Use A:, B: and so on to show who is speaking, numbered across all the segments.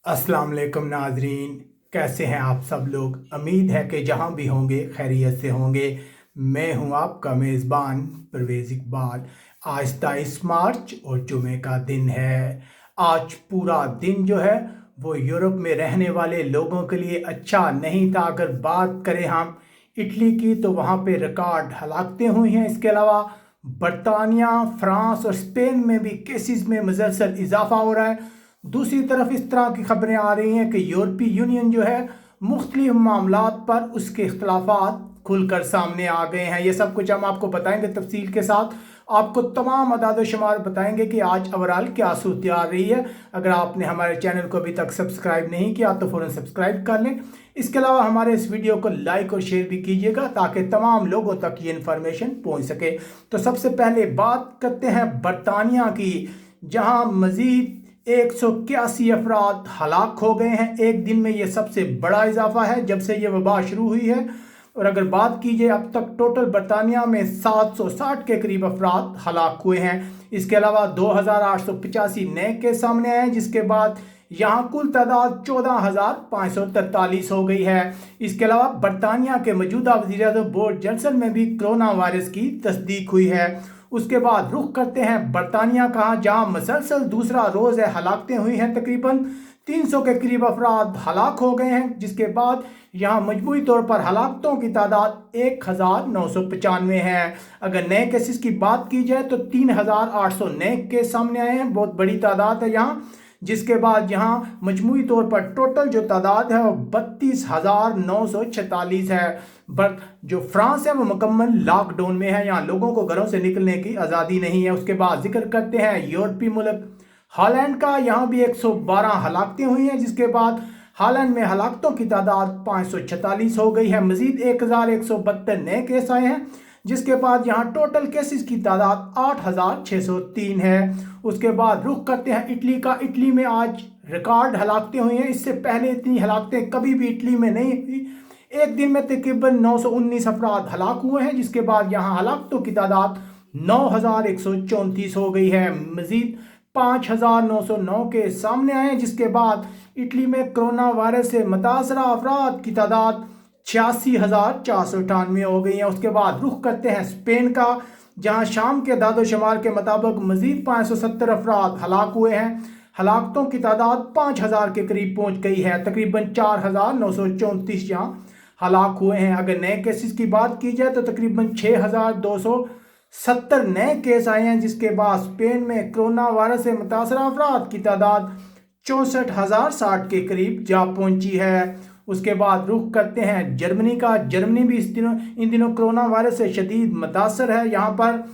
A: अस्सलाम वालेकुम नाजरीन, कैसे हैं आप सब लोग। उम्मीद है कि जहां भी होंगे खैरियत से होंगे। मैं हूं आपका मेज़बान परवेज़ इकबाल। आज 23 मार्च और जुमे का दिन है। आज पूरा दिन जो है वो यूरोप में रहने वाले लोगों के लिए अच्छा नहीं था। अगर बात करें हम इटली की तो वहाँ पे रिकॉर्ड हलाकतें हुई हैं। इसके अलावा बरतानिया, फ्रांस और स्पेन में भी केसेस में मुसलसल इजाफा हो रहा है। दूसरी तरफ इस तरह की खबरें आ रही हैं कि यूरोपीय यूनियन जो है मुख्तलिफ मामलात पर उसके इख्तलाफात खुलकर सामने आ गए हैं। ये सब कुछ हम आपको बताएंगे तफसील के साथ। आपको तमाम अदाद शुमार बताएंगे कि आज ओवरऑल क्या सूरत आ रही है। अगर आपने हमारे चैनल को अभी तक सब्सक्राइब नहीं किया तो फ़ौरन सब्सक्राइब कर लें। इसके अलावा हमारे इस वीडियो को लाइक और शेयर भी कीजिएगा ताकि तमाम लोगों तक ये इन्फॉर्मेशन पहुंच सके। तो सबसे पहले बात करते हैं बरतानिया की, जहां मजीद 181 अफराद हलाक हो गए हैं। एक दिन में ये सबसे बड़ा इजाफा है जब से ये वबा शुरू हुई है। और अगर बात की जाए अब तक टोटल बरतानिया में 760 के करीब अफराद हलाक हुए हैं। इसके अलावा 2885 नए केस सामने आए हैं, जिसके बाद यहाँ कुल तादाद 14,543 हो गई है। इसके अलावा बरतानिया के मौजूदा वज़ीर-ए-आज़म बोरिस जॉनसन में भी कोरोना वायरस की तस्दीक हुई है। उसके बाद रुख करते हैं बरतानिया का, जहां मुसलसल दूसरा रोज़ है हलाकतें हुई हैं। तकरीबन 300 के करीब अफराद हलाक हो गए हैं, जिसके बाद यहाँ मजमूई तौर पर हलाकतों की तादाद 1995 है। अगर नए केसेस की बात की जाए तो 3,800 नए केस सामने आए हैं, बहुत बड़ी तादाद है यहाँ। जिसके बाद यहाँ मजमूई तौर पर टोटल जो तादाद है वो 32,946 है। बट जो फ्रांस है वो मुकम्मल लॉकडाउन में है, यहाँ लोगों को घरों से निकलने की आज़ादी नहीं है। उसके बाद जिक्र करते हैं यूरोपीय मुल्क हॉलैंड का, यहाँ भी 112 हलाकतें हुई हैं, जिसके बाद हॉलैंड में हलाकतों की तादाद 546 हो गई है। मजीद 1,172 नए केस आए हैं, जिसके बाद यहाँ टोटल केसेस की तादाद 8,603 है। उसके बाद रुख करते हैं इटली का। इटली में आज रिकॉर्ड हलाकतें हुई हैं। इससे पहले इतनी हलाकतें कभी भी इटली में नहीं हुई। एक दिन में तकरीबन 919 अफराद हलाक हुए हैं, जिसके बाद यहाँ हलाकतों की तादाद 9,134 हो गई है। मजीद 5,909 के सामने आए हैं, जिसके बाद इटली में कोरोना वायरस से मुतासरा अफराद की तादाद 86,498 हो गई है। उसके बाद रुख करते हैं स्पेन का, जहां शाम के दादो शुमार के मुताबिक मजीद 570 अफराद हलाक हुए हैं। हलाकतों की तादाद 5,000 के करीब पहुंच गई है। तकरीबन 4,934 यहाँ हलाक हुए हैं। अगर नए केसेस की बात की जाए तो तकरीबन 6,270 नए केस आए हैं, जिसके बाद स्पेन में कोरोना वायरस से मुतासरा अफराद की तादाद 64,060 के करीब जा पहुंची है। उसके बाद रुख करते हैं जर्मनी का। जर्मनी भी इन दिनों कोरोना वायरस से शदीद मुतासर है। यहाँ पर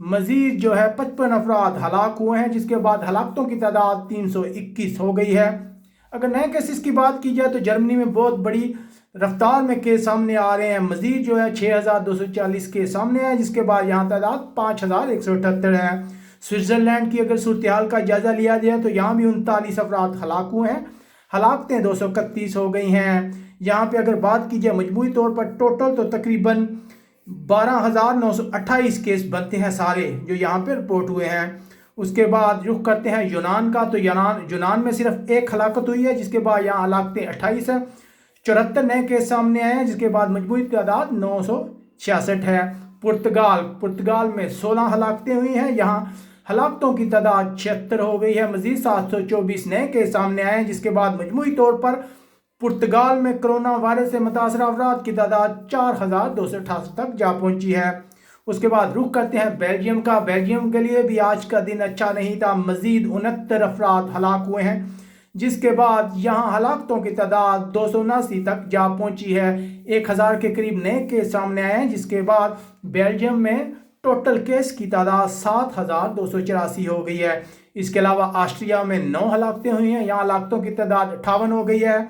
A: मजीद जो है 55 अफराद हलाक हुए हैं, जिसके बाद हलाकतों की तादाद 321 हो गई है। अगर नए केसेस की बात की जाए तो जर्मनी में बहुत बड़ी रफ्तार में केस सामने आ रहे हैं। मजीद जो है 6,240 केस सामने आए, जिसके बाद यहाँ तादाद 5,178 है। स्विट्ज़रलैंड की अगर सूरत हाल का जायजा लिया जाए तो यहाँ भी 39 अफराद हलाक हुए हैं। हलाकतें 231 हो गई हैं। यहाँ पे अगर बात की जाए मजमूई तौर पर टोटल तो तकरीबन 12,928 केस बनते हैं सारे जो यहाँ पे रिपोर्ट हुए हैं। उसके बाद रुख करते हैं यूनान का। तो यूनान में सिर्फ एक हलाकत हुई है, जिसके बाद यहाँ हलाकतें 28 हैं। 74 नए केस सामने आए हैं, जिसके बाद मजमूई तादाद 966 है। पुर्तगाल में 16 हलाकतें हुई हैं। यहाँ हलाकतों की तादाद 76 हो गई है। मजीद 724 नए केस सामने आए हैं, जिसके बाद मजमूई तौर पर पुर्तगाल में कोरोना वायरस से मुतासरा अफराद की तादाद 4,288 तक जा पहुंची है। उसके बाद रुख करते हैं बेल्जियम का। बेल्जियम के लिए भी आज का दिन अच्छा नहीं था। मजीद 69 अफराद हलाक हुए हैं, जिसके बाद यहाँ हलाकतों की तादाद 279 तक जा पहुंची है। 1,000 के करीब नए केस सामने आए हैं, जिसके बाद बेल्जियम में टोटल केस की तादाद 7,284 हो गई है। इसके अलावा ऑस्ट्रिया में 9 हलाकतें हुई हैं, यहाँ हलाकतों की तादाद 58 हो गई है।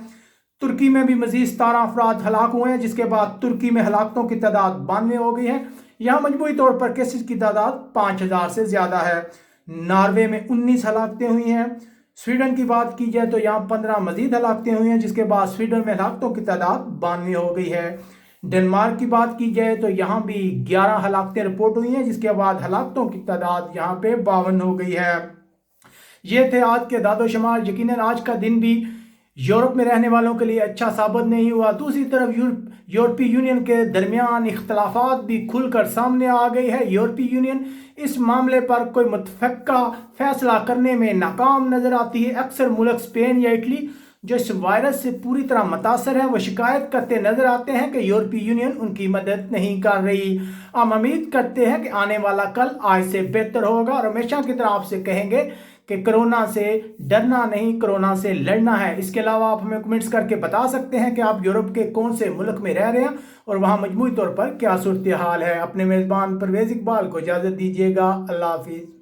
A: तुर्की में भी मजीद 17 अफराद हलाक हुए हैं, जिसके बाद तुर्की में हलाकतों की तादाद 92 हो गई है। यहाँ मजमूई तौर पर केसेस की तादाद 5,000 से ज़्यादा है। नॉर्वे में 19 हलाकतें हुई हैं। स्वीडन की बात की जाए तो यहाँ 15 मजीद हलाकतें हुई हैं, जिसके बाद स्वीडन में हलाकतों की तादाद 92 हो गई है। डेनमार्क की बात की जाए तो यहाँ भी 11 हलाकतें रिपोर्ट हुई हैं, जिसके बाद हलाकतों की तादाद यहाँ पे 52 हो गई है। ये थे आज के दादो शुमार। यकीनन आज का दिन भी यूरोप में रहने वालों के लिए अच्छा साबित नहीं हुआ। दूसरी तरफ यूरोपीय यूनियन के दरमियान इख्तलाफात भी खुलकर सामने आ गई है। यूरोपीय यूनियन इस मामले पर कोई मुतफ़क्का फैसला करने में नाकाम नज़र आती है। अक्सर मुल्क स्पेन या इटली जो इस वायरस से पूरी तरह मुतासर है, वो शिकायत करते नजर आते हैं कि यूरोपीय यूनियन उनकी मदद नहीं कर रही। हम उम्मीद करते हैं कि आने वाला कल आज से बेहतर होगा और हमेशा की तरह आपसे कहेंगे कि कोरोना से डरना नहीं, कोरोना से लड़ना है। इसके अलावा आप हमें कमेंट्स करके बता सकते हैं कि आप यूरोप के कौन से मुल्क में रह रहे हैं और वहाँ मजमूई तौर पर क्या सूरत हाल है। अपने मेज़बान परवेज़ इकबाल को इजाज़त दीजिएगा। अल्लाह हाफिज़।